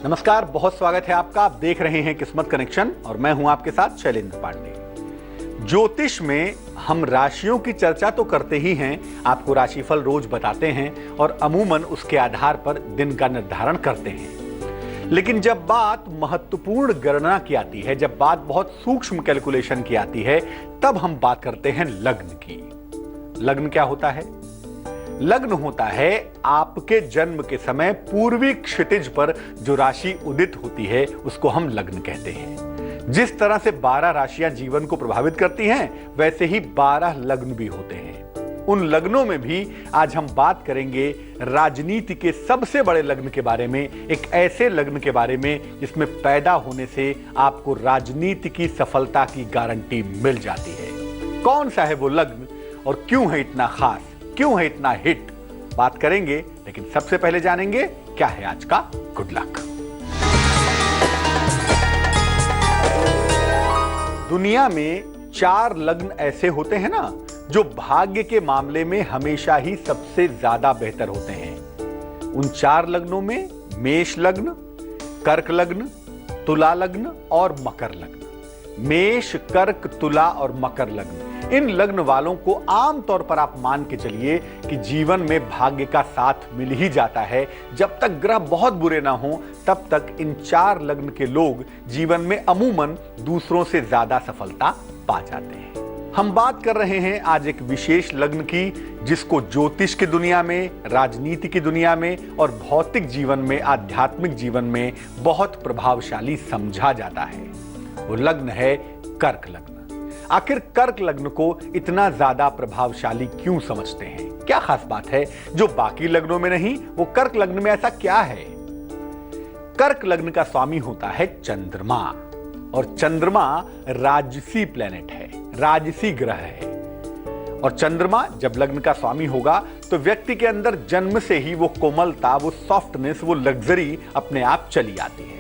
नमस्कार, बहुत स्वागत है आपका। आप देख रहे हैं किस्मत कनेक्शन और मैं हूं आपके साथ शैलेंद्र पांडे। ज्योतिष में हम राशियों की चर्चा तो करते ही हैं, आपको राशिफल रोज बताते हैं और अमूमन उसके आधार पर दिन का निर्धारण करते हैं। लेकिन जब बात महत्वपूर्ण गणना की आती है, जब बात बहुत सूक्ष्म कैलकुलेशन की आती है, तब हम बात करते हैं लग्न की। लग्न क्या होता है? लग्न होता है आपके जन्म के समय पूर्वी क्षितिज पर जो राशि उदित होती है, उसको हम लग्न कहते हैं। जिस तरह से 12 राशियां जीवन को प्रभावित करती हैं, वैसे ही 12 लग्न भी होते हैं। उन लग्नों में भी आज हम बात करेंगे राजनीति के सबसे बड़े लग्न के बारे में, एक ऐसे लग्न के बारे में जिसमें पैदा होने से आपको राजनीति की सफलता की गारंटी मिल जाती है। कौन सा है वो लग्न और क्यों है इतना खास, क्यों है इतना हिट, बात करेंगे। लेकिन सबसे पहले जानेंगे क्या है आज का गुड लक। दुनिया में 4 लग्न ऐसे होते हैं ना, जो भाग्य के मामले में हमेशा ही सबसे ज्यादा बेहतर होते हैं। उन 4 लग्नों में मेष लग्न, कर्क लग्न, तुला लग्न और मकर लग्न। मेष, कर्क, तुला और मकर लग्न, इन लग्न वालों को आमतौर पर आप मान के चलिए कि जीवन में भाग्य का साथ मिल ही जाता है। जब तक ग्रह बहुत बुरे ना हो, तब तक इन 4 लग्न के लोग जीवन में अमूमन दूसरों से ज्यादा सफलता पा जाते हैं। हम बात कर रहे हैं आज एक विशेष लग्न की, जिसको ज्योतिष की दुनिया में, राजनीति की दुनिया में और भौतिक जीवन में, आध्यात्मिक जीवन में बहुत प्रभावशाली समझा जाता है। वो लग्न है कर्क लग्न। आखिर कर्क लग्न को इतना ज्यादा प्रभावशाली क्यों समझते हैं? क्या खास बात है जो बाकी लग्नों में नहीं? वो कर्क लग्न में ऐसा क्या है? कर्क लग्न का स्वामी होता है चंद्रमा, और चंद्रमा राजसी प्लेनेट है, राजसी ग्रह है। और चंद्रमा जब लग्न का स्वामी होगा तो व्यक्ति के अंदर जन्म से ही वो कोमलता, वो सॉफ्टनेस, वो लग्जरी अपने आप चली आती है।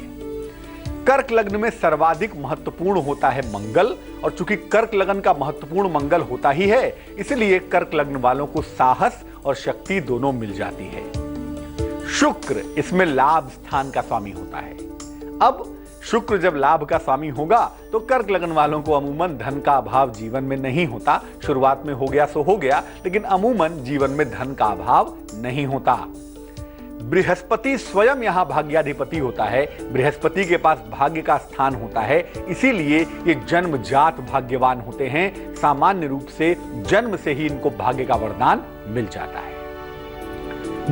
कर्क लग्न में सर्वाधिक महत्वपूर्ण होता है मंगल, और चूंकि कर्क लग्न का महत्वपूर्ण मंगल होता ही है, इसलिए कर्क लग्न वालों को साहस और शक्ति दोनों मिल जाती है। शुक्र इसमें लाभ स्थान का स्वामी होता है। अब शुक्र जब लाभ का स्वामी होगा तो कर्क लग्न वालों को अमूमन धन का अभाव जीवन में नहीं होता। शुरुआत में हो गया सो हो गया, लेकिन अमूमन जीवन में धन का अभाव नहीं होता। बृहस्पति स्वयं यहां भाग्याधिपति होता है, बृहस्पति के पास भाग्य का स्थान होता है, इसीलिए ये जन्मजात भाग्यवान होते हैं। सामान्य रूप से जन्म से ही इनको भाग्य का वरदान मिल जाता है।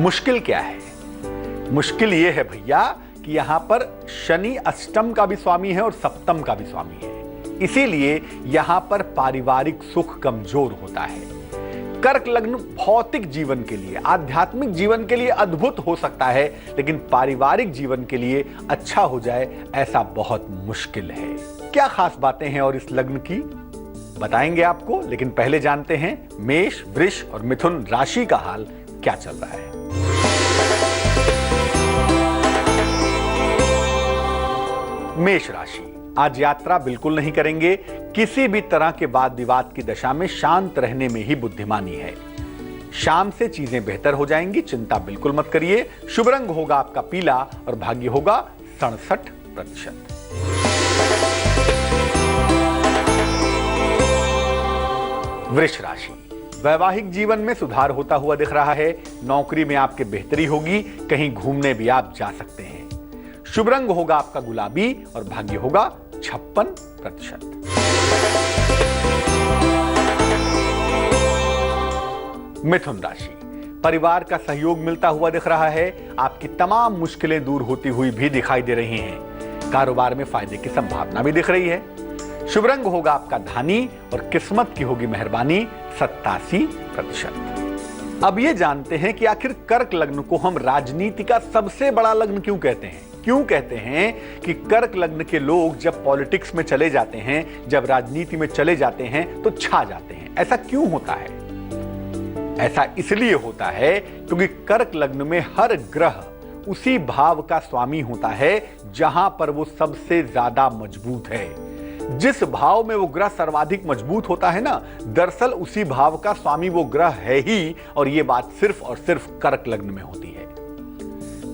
मुश्किल क्या है? मुश्किल ये है भैया कि यहां पर शनि अष्टम का भी स्वामी है और सप्तम का भी स्वामी है, इसीलिए यहां पर पारिवारिक सुख कमजोर होता है। कर्क लग्न भौतिक जीवन के लिए, आध्यात्मिक जीवन के लिए अद्भुत हो सकता है, लेकिन पारिवारिक जीवन के लिए अच्छा हो जाए ऐसा बहुत मुश्किल है। क्या खास बातें हैं और इस लग्न की, बताएंगे आपको। लेकिन पहले जानते हैं मेष, वृष और मिथुन राशि का हाल क्या चल रहा है। मेष राशि, आज यात्रा बिल्कुल नहीं करेंगे। किसी भी तरह के वाद विवाद की दशा में शांत रहने में ही बुद्धिमानी है। शाम से चीजें बेहतर हो जाएंगी, चिंता बिल्कुल मत करिए। शुभ रंग होगा आपका पीला और भाग्य होगा 67%। वृष राशि, वैवाहिक जीवन में सुधार होता हुआ दिख रहा है। नौकरी में आपके बेहतरी होगी, कहीं घूमने भी आप जा सकते हैं। शुभ रंग होगा आपका गुलाबी और भाग्य होगा 56%। मिथुन राशि, परिवार का सहयोग मिलता हुआ दिख रहा है। आपकी तमाम मुश्किलें दूर होती हुई भी दिखाई दे रही हैं। कारोबार में फायदे की संभावना भी दिख रही है। शुभ रंग होगा आपका धानी और किस्मत की होगी मेहरबानी 87%। अब ये जानते हैं कि आखिर कर्क लग्न को हम राजनीति का सबसे बड़ा लग्न क्यों कहते हैं। क्यों कहते हैं कि कर्क लग्न के लोग जब पॉलिटिक्स में चले जाते हैं, जब राजनीति में चले जाते हैं तो छा जाते हैं। ऐसा क्यों होता है? ऐसा इसलिए होता है क्योंकि कर्क लग्न में हर ग्रह उसी भाव का स्वामी होता है जहां पर वो सबसे ज्यादा मजबूत है। जिस भाव में वो ग्रह सर्वाधिक मजबूत होता है ना, दरअसल उसी भाव का स्वामी वो ग्रह है ही, और ये बात सिर्फ और सिर्फ कर्क लग्न में होती है।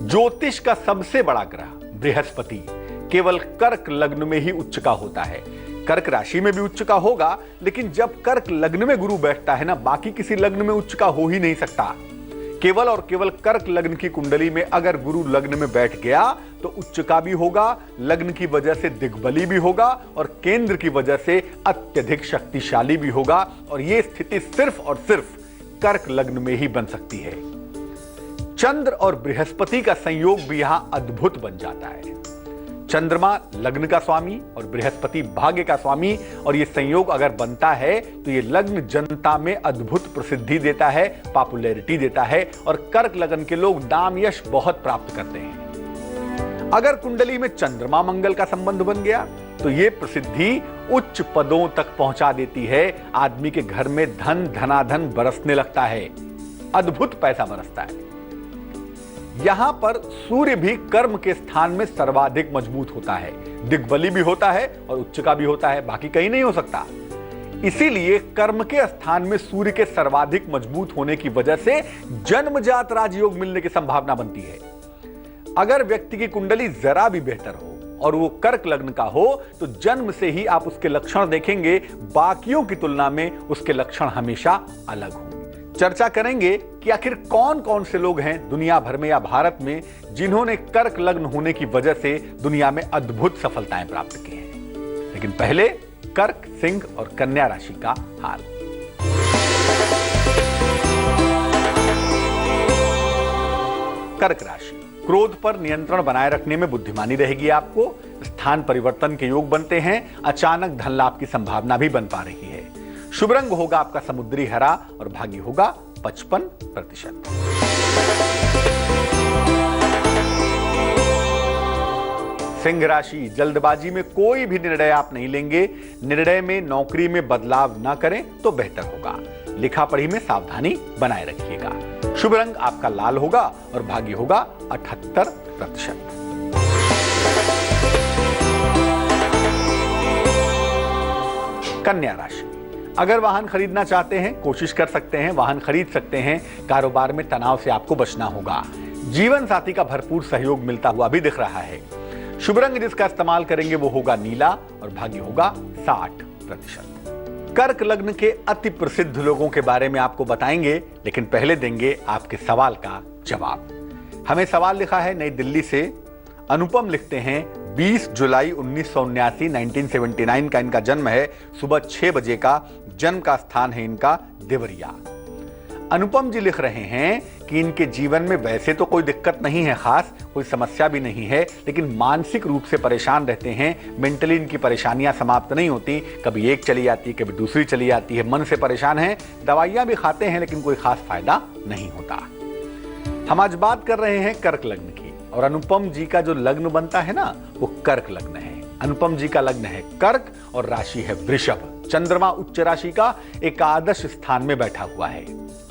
ज्योतिष का सबसे बड़ा ग्रह बृहस्पति केवल कर्क लग्न में ही उच्च का होता है। कर्क राशि में भी उच्च का होगा, लेकिन जब कर्क लग्न में गुरु बैठता है ना, बाकी किसी लग्न में उच्च का हो ही नहीं सकता। केवल और केवल कर्क लग्न की कुंडली में अगर गुरु लग्न में बैठ गया तो उच्च का भी होगा, लग्न की वजह से दिग्बली भी होगा और केंद्र की वजह से अत्यधिक शक्तिशाली भी होगा। और यह स्थिति सिर्फ और सिर्फ कर्क लग्न में ही बन सकती है। चंद्र और बृहस्पति का संयोग भी यहां अद्भुत बन जाता है। चंद्रमा लग्न का स्वामी और बृहस्पति भाग्य का स्वामी, और यह संयोग अगर बनता है तो यह लग्न जनता में अद्भुत प्रसिद्धि देता है, पॉपुलैरिटी देता है और कर्क लग्न के लोग नाम यश बहुत प्राप्त करते हैं। अगर कुंडली में चंद्रमा मंगल का संबंध बन गया तो यह प्रसिद्धि उच्च पदों तक पहुंचा देती है। आदमी के घर में धन धनाधन बरसने लगता है, अद्भुत पैसा बरसता है। यहां पर सूर्य भी कर्म के स्थान में सर्वाधिक मजबूत होता है, दिग्बली भी होता है और उच्च का भी होता है, बाकी कहीं नहीं हो सकता। इसीलिए कर्म के स्थान में सूर्य के सर्वाधिक मजबूत होने की वजह से जन्मजात राजयोग मिलने की संभावना बनती है। अगर व्यक्ति की कुंडली जरा भी बेहतर हो और वो कर्क लग्न का हो तो जन्म से ही आप उसके लक्षण देखेंगे, बाकियों की तुलना में उसके लक्षण हमेशा अलग होंगे। चर्चा करेंगे कि आखिर कौन कौन से लोग हैं दुनिया भर में या भारत में जिन्होंने कर्क लग्न होने की वजह से दुनिया में अद्भुत सफलताएं प्राप्त की हैं। लेकिन पहले कर्क, सिंह और कन्या राशि का हाल। कर्क राशि, क्रोध पर नियंत्रण बनाए रखने में बुद्धिमानी रहेगी आपको। स्थान परिवर्तन के योग बनते हैं, अचानक धन लाभ की संभावना भी बन पा रही है। शुभ रंग होगा आपका समुद्री हरा और भाग्य होगा 55%। सिंह राशि, जल्दबाजी में कोई भी निर्णय आप नहीं लेंगे। निर्णय में नौकरी में बदलाव ना करें तो बेहतर होगा। लिखा पढ़ी में सावधानी बनाए रखिएगा। शुभ रंग आपका लाल होगा और भाग्य होगा 78%। कन्या राशि, अगर वाहन खरीदना चाहते हैं कोशिश कर सकते हैं, वाहन खरीद सकते हैं। कारोबार में तनाव से आपको बचना होगा। जीवन साथी का भरपूर सहयोग मिलता हुआ भी दिख रहा है। शुभ रंग जिसका इस्तेमाल करेंगे वो होगा नीला और भाग्य होगा 60%। कर्क लग्न के अति प्रसिद्ध लोगों के बारे में आपको बताएंगे, लेकिन पहले देंगे आपके सवाल का जवाब। हमें सवाल लिखा है नई दिल्ली से। अनुपम लिखते हैं 20 जुलाई 1979 1979 का इनका जन्म है। सुबह 6 बजे का जन्म का स्थान है इनका देवरिया। अनुपम जी लिख रहे हैं कि इनके जीवन में वैसे तो कोई दिक्कत नहीं है, खास कोई समस्या भी नहीं है, लेकिन मानसिक रूप से परेशान रहते हैं। मेंटली इनकी परेशानियां समाप्त नहीं होती, कभी एक चली जाती है, कभी दूसरी चली जाती है। मन से परेशान है, दवाइयां भी खाते हैं लेकिन कोई खास फायदा नहीं होता। हम आज बात कर रहे हैं कर्क लग्न की, और अनुपम जी का जो लग्न बनता है ना वो कर्क लग्न है। अनुपम जी का लग्न है कर्क और राशि है वृषभ। चंद्रमा उच्च राशि का एकादश स्थान में बैठा हुआ है।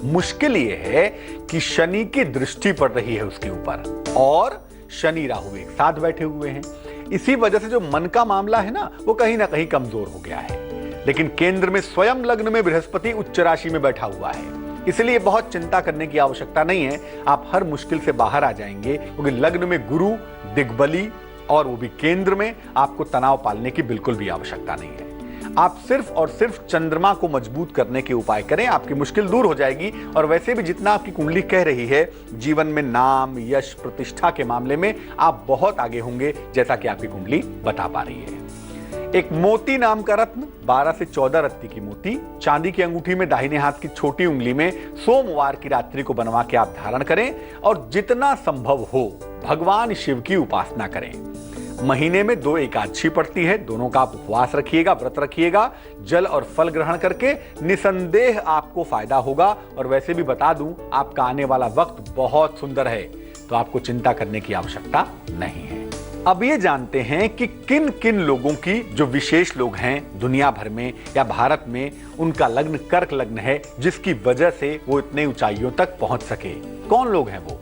मुश्किल यह है कि शनि की दृष्टि पड़ रही है उसके ऊपर और शनि राहु एक साथ बैठे हुए हैं। इसी वजह से जो मन का मामला है ना वो कहीं ना कहीं कमजोर हो गया है। लेकिन केंद्र में स्वयं लग्न में बृहस्पति उच्च राशि में बैठा हुआ है, इसलिए बहुत चिंता करने की आवश्यकता नहीं है। आप हर मुश्किल से बाहर आ जाएंगे, क्योंकि लग्न में गुरु दिग्बली और वो भी केंद्र में, आपको तनाव पालने की बिल्कुल भी आवश्यकता नहीं है। आप सिर्फ और सिर्फ चंद्रमा को मजबूत करने के उपाय करें, आपकी मुश्किल दूर हो जाएगी। और वैसे भी जितना आपकी कुंडली कह रही है, जीवन में नाम यश प्रतिष्ठा के मामले में आप बहुत आगे होंगे, जैसा कि आपकी कुंडली बता पा रही है। एक मोती नाम का रत्न, 12 से 14 रत्ती की मोती, चांदी की अंगूठी में दाहिने हाथ की छोटी उंगली में सोमवार की रात्रि को बनवा के आप धारण करें और जितना संभव हो भगवान शिव की उपासना करें। महीने में 2 एकादशी पड़ती है, दोनों का आप उपवास रखिएगा, व्रत रखिएगा। जल और फल ग्रहण करके निसंदेह आपको फायदा होगा। और वैसे भी बता दूं, आपका आने वाला वक्त बहुत सुंदर है, तो आपको चिंता करने की आवश्यकता नहीं है। अब ये जानते हैं कि किन किन लोगों की, जो विशेष लोग हैं दुनिया भर में या भारत में, उनका लग्न कर्क लग्न है, जिसकी वजह से वो इतने ऊंचाइयों तक पहुंच सके। कौन लोग हैं वो?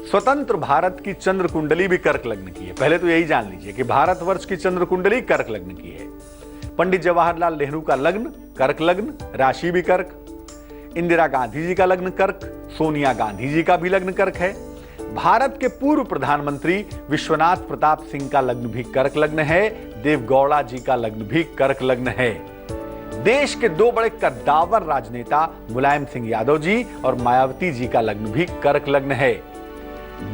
स्वतंत्र भारत की चंद्र कुंडली भी कर्क लग्न की है। पहले तो यही जान लीजिए कि भारतवर्ष की चंद्र कुंडली कर्क लग्न की है। पंडित जवाहरलाल नेहरू का लग्न कर्क लग्न, राशि भी कर्क। इंदिरा गांधी जी का लग्न कर्क, सोनिया गांधी जी का भी लग्न कर्क है। भारत के पूर्व प्रधानमंत्री विश्वनाथ प्रताप सिंह का लग्न भी कर्क लग्न है। देवगौड़ा जी का लग्न भी कर्क लग्न है। देश के दो बड़े कद्दावर राजनेता मुलायम सिंह यादव जी और मायावती जी का लग्न भी कर्क लग्न है।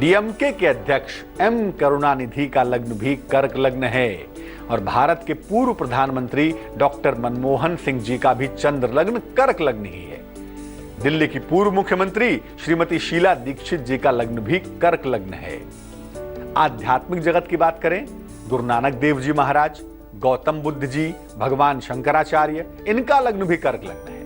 डीएमके के अध्यक्ष एम करुणानिधि का लग्न भी कर्क लग्न है और भारत के पूर्व प्रधानमंत्री डॉक्टर मनमोहन सिंह जी का भी चंद्र लग्न कर्क लग्न ही है। दिल्ली की पूर्व मुख्यमंत्री श्रीमती शीला दीक्षित जी का लग्न भी कर्क लग्न है। आध्यात्मिक जगत की बात करें, गुरु नानक देव जी महाराज, गौतम बुद्ध जी, भगवान शंकराचार्य, इनका लग्न भी कर्क लग्न है।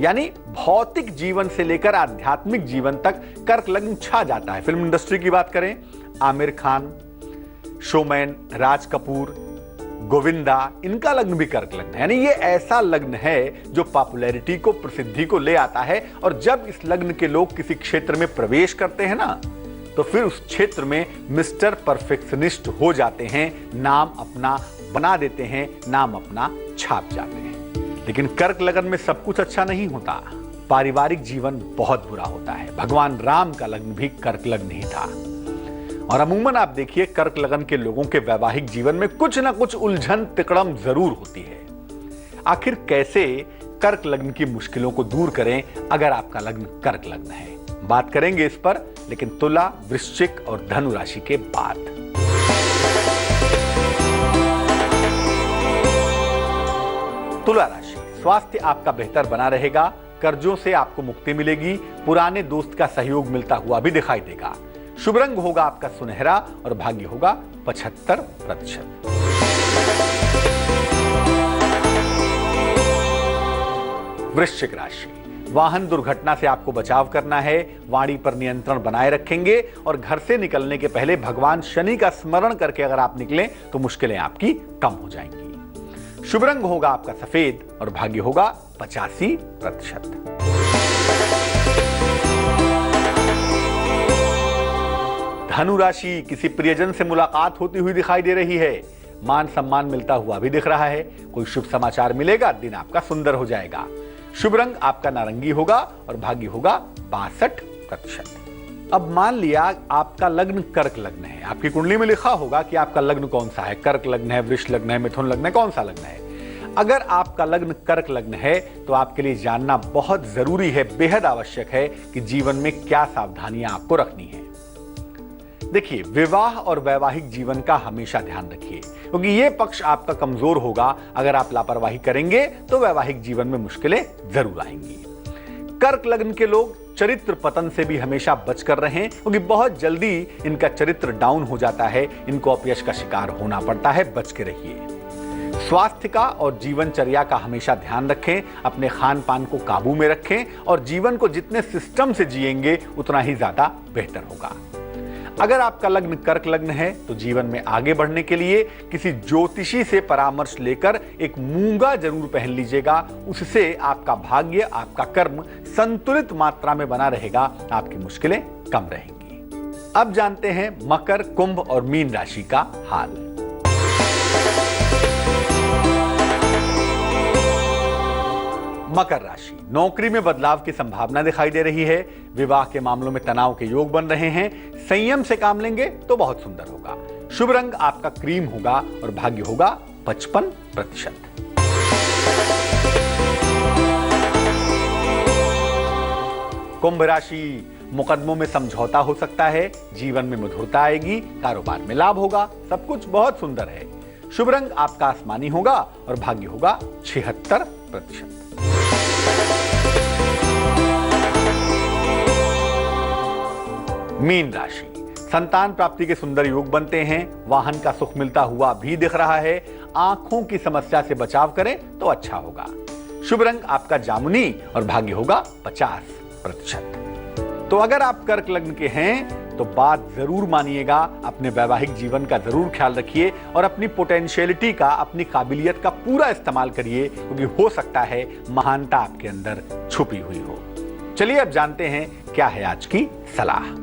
यानी भौतिक जीवन से लेकर आध्यात्मिक जीवन तक कर्क लग्न छा जाता है। फिल्म इंडस्ट्री की बात करें, आमिर खान, शोमैन राज कपूर, गोविंदा, इनका लग्न भी कर्क लग्न है। यानी ये ऐसा लग्न है जो पॉपुलैरिटी को, प्रसिद्धि को ले आता है और जब इस लग्न के लोग किसी क्षेत्र में प्रवेश करते हैं ना, तो फिर उस क्षेत्र में मिस्टर परफेक्शनिस्ट हो जाते हैं, नाम अपना बना देते हैं, नाम अपना छाप जाते हैं। लेकिन कर्क लग्न में सब कुछ अच्छा नहीं होता, पारिवारिक जीवन बहुत बुरा होता है। भगवान राम का लग्न भी कर्क लग्न ही था और अमूमन आप देखिए कर्क लग्न के लोगों के वैवाहिक जीवन में कुछ ना कुछ उलझन तिकड़म जरूर होती है। आखिर कैसे कर्क लग्न की मुश्किलों को दूर करें अगर आपका लग्न कर्क लग्न है, बात करेंगे इस पर, लेकिन तुला, वृश्चिक और धनु राशि के बाद। तुला राशि, स्वास्थ्य आपका बेहतर बना रहेगा, कर्जों से आपको मुक्ति मिलेगी, पुराने दोस्त का सहयोग मिलता हुआ भी दिखाई देगा। शुभ रंग होगा आपका सुनहरा और भाग्य होगा 75%। वृश्चिक राशि, वाहन दुर्घटना से आपको बचाव करना है, वाणी पर नियंत्रण बनाए रखेंगे और घर से निकलने के पहले भगवान शनि का स्मरण करके अगर आप निकलें तो मुश्किलें आपकी कम हो जाएंगी। शुभ रंग होगा आपका सफेद और भाग्य होगा 85%। धनु राशि, किसी प्रियजन से मुलाकात होती हुई दिखाई दे रही है, मान सम्मान मिलता हुआ भी दिख रहा है, कोई शुभ समाचार मिलेगा, दिन आपका सुंदर हो जाएगा। शुभ रंग आपका नारंगी होगा और भाग्य होगा 62%। अब मान लिया आपका लग्न कर्क लग्न है, आपकी कुंडली में लिखा होगा कि आपका लग्न कौन सा है, कर्क लग्न है, वृष लग्न है, मिथुन लग्न है, कौन सा लग्न है। अगर आपका लग्न कर्क लग्न है तो आपके लिए जानना बहुत जरूरी है, बेहद आवश्यक है कि जीवन में क्या सावधानियां आपको रखनी है। देखिए, विवाह और वैवाहिक जीवन का हमेशा ध्यान रखिए क्योंकि यह पक्ष आपका कमजोर होगा। अगर आप लापरवाही करेंगे तो वैवाहिक जीवन में मुश्किलें जरूर आएंगी। कर्क लग्न के लोग चरित्र पतन से भी हमेशा बचकर रहें क्योंकि बहुत जल्दी इनका चरित्र डाउन हो जाता है, इनको अपयश का शिकार होना पड़ता है, बच के रहिए। स्वास्थ्य का और जीवनचर्या का हमेशा ध्यान रखें, अपने खान पान को काबू में रखें और जीवन को जितने सिस्टम से जिएंगे उतना ही ज्यादा बेहतर होगा। अगर आपका लग्न कर्क लग्न है तो जीवन में आगे बढ़ने के लिए किसी ज्योतिषी से परामर्श लेकर एक मूंगा जरूर पहन लीजिएगा, उससे आपका भाग्य, आपका कर्म संतुलित मात्रा में बना रहेगा, आपकी मुश्किलें कम रहेंगी। अब जानते हैं मकर, कुंभ और मीन राशि का हाल। मकर राशि, नौकरी में बदलाव की संभावना दिखाई दे रही है, विवाह के मामलों में तनाव के योग बन रहे हैं, संयम से काम लेंगे तो बहुत सुंदर होगा। शुभ रंग आपका क्रीम होगा और भाग्य होगा 55%। कुंभ राशि, मुकदमों में समझौता हो सकता है, जीवन में मधुरता आएगी, कारोबार में लाभ होगा, सब कुछ बहुत सुंदर है। शुभ रंग आपका आसमानी होगा और भाग्य होगा 76%। मीन राशि, संतान प्राप्ति के सुंदर योग बनते हैं, वाहन का सुख मिलता हुआ भी दिख रहा है, आंखों की समस्या से बचाव करें तो अच्छा होगा। शुभ रंग आपका जामुनी और भाग्य होगा 50%। तो अगर आप कर्क लग्न के हैं तो बात जरूर मानिएगा, अपने वैवाहिक जीवन का जरूर ख्याल रखिए और अपनी पोटेंशियलिटी का, अपनी काबिलियत का पूरा इस्तेमाल करिए क्योंकि हो सकता है महानता आपके अंदर छुपी हुई हो। चलिए अब जानते हैं क्या है आज की सलाह।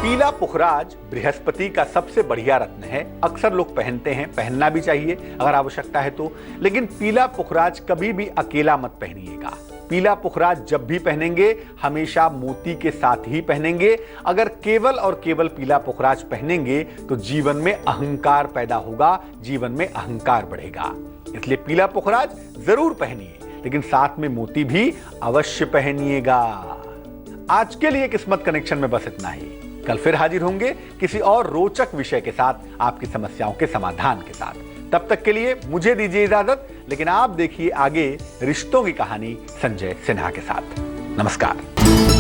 पीला पुखराज बृहस्पति का सबसे बढ़िया रत्न है, अक्सर लोग पहनते हैं, पहनना भी चाहिए अगर आवश्यकता है तो, लेकिन पीला पुखराज कभी भी अकेला मत पहनिएगा, पीला पुखराज जब भी पहनेंगे हमेशा मोती के साथ ही पहनेंगे। अगर केवल और केवल पीला पुखराज पहनेंगे तो जीवन में अहंकार पैदा होगा, जीवन में अहंकार बढ़ेगा। इसलिए पीला पुखराज जरूर पहनिए, लेकिन साथ में मोती भी अवश्य पहनिएगा। आज के लिए किस्मत कनेक्शन में बस इतना ही। कल फिर हाजिर होंगे किसी और रोचक विषय के साथ, आपकी समस्याओं के समाधान के साथ। तब तक के लिए मुझे दीजिए इजाजत, लेकिन आप देखिए आगे रिश्तों की कहानी संजय सिन्हा के साथ। नमस्कार।